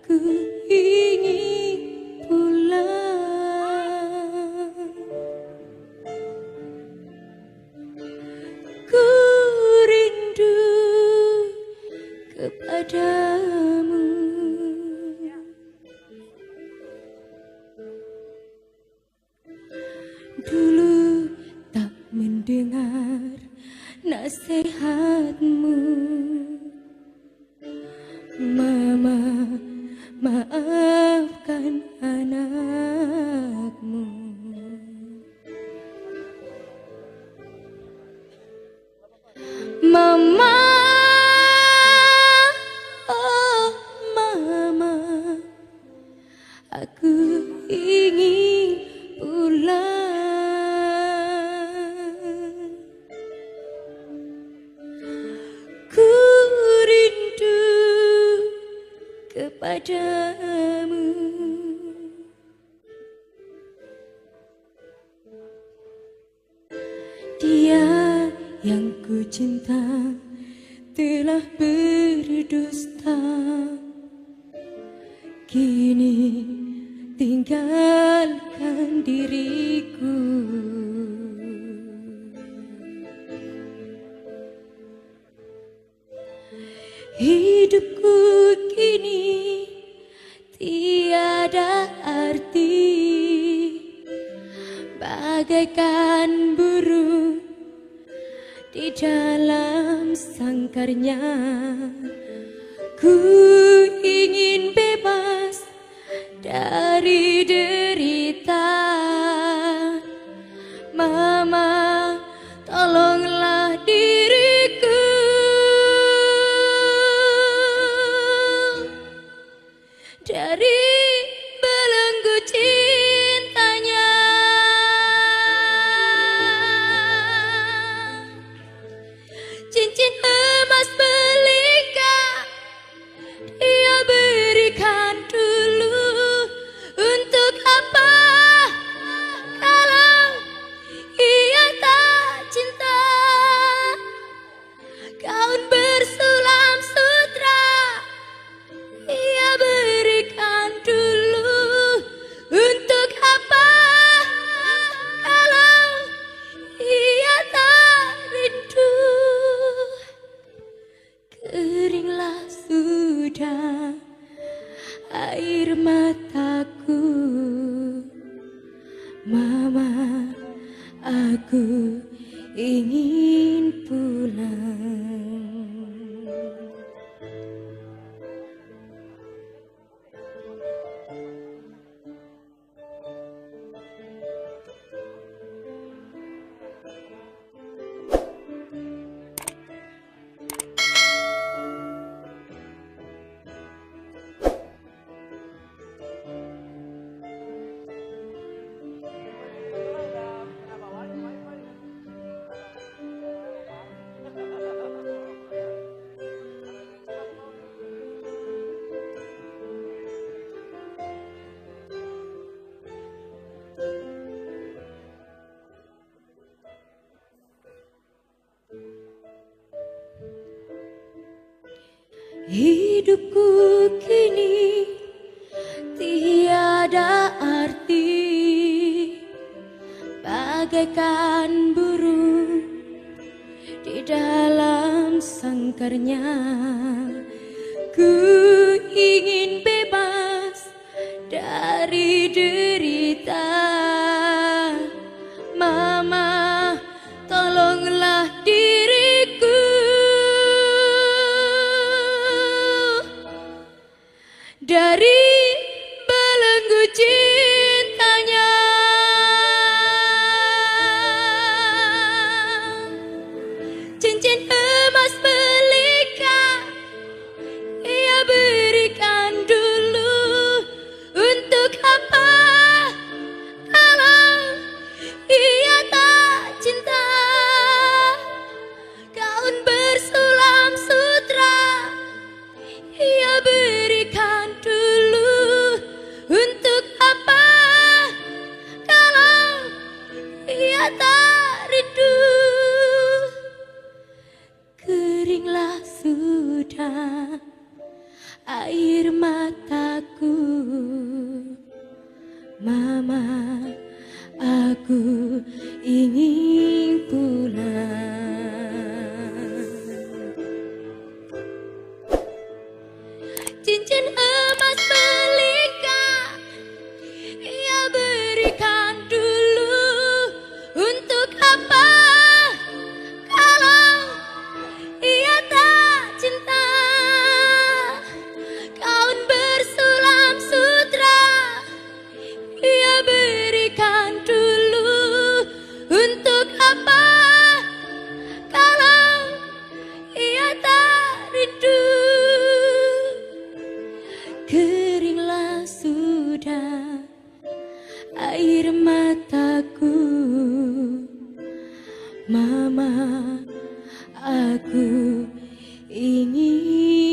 Ku ingin pulang. Ku rindu kepadamu. Dulu tak mendengar nasihatmu, Mama, maafkan anakmu. Mama, oh Mama, aku ingin pulang. Ku rindu kepadamu. Dia yang ku cinta telah berdusta, kini tinggalkan diriku. Hidupku kini tiada arti, bagaikan burung di dalam sangkarnya. Ku ingin bebas dari derita. Mama, tolonglah diriku dari belenggu cintanya. Cincin emas belika dia berikan dulu. Untuk apa kalau ia tak cinta? Gaun bersulam sutra ia berikan dulu. Untuk apa kalau ia tak rindu? Keringlah sudah air mataku. Mama, aku ingin pulang. Hidupku kini tiada arti, bagaikan burung di dalam sangkarnya. Ku ingin bebas dari derita. Mama, tolonglah diriku dari belenggu cintanya. Cincin emas belika ia berikan dulu. Untuk apa kalau ia tak cinta? Gaun bersulam sutra ia berikan dulu. Untuk apa kalau ia tak rindu? Keringlah sudah air mataku. mataku. Mama, aku ingin pulang. Cincin emas belikan ia berikan dulu. Untuk apa kalau ia tak cinta? Kaun bersulam sutra ia berikan dulu. Untuk apa kalau ia tak rindu? Keringlah sudah air mataku. Mama, aku ingin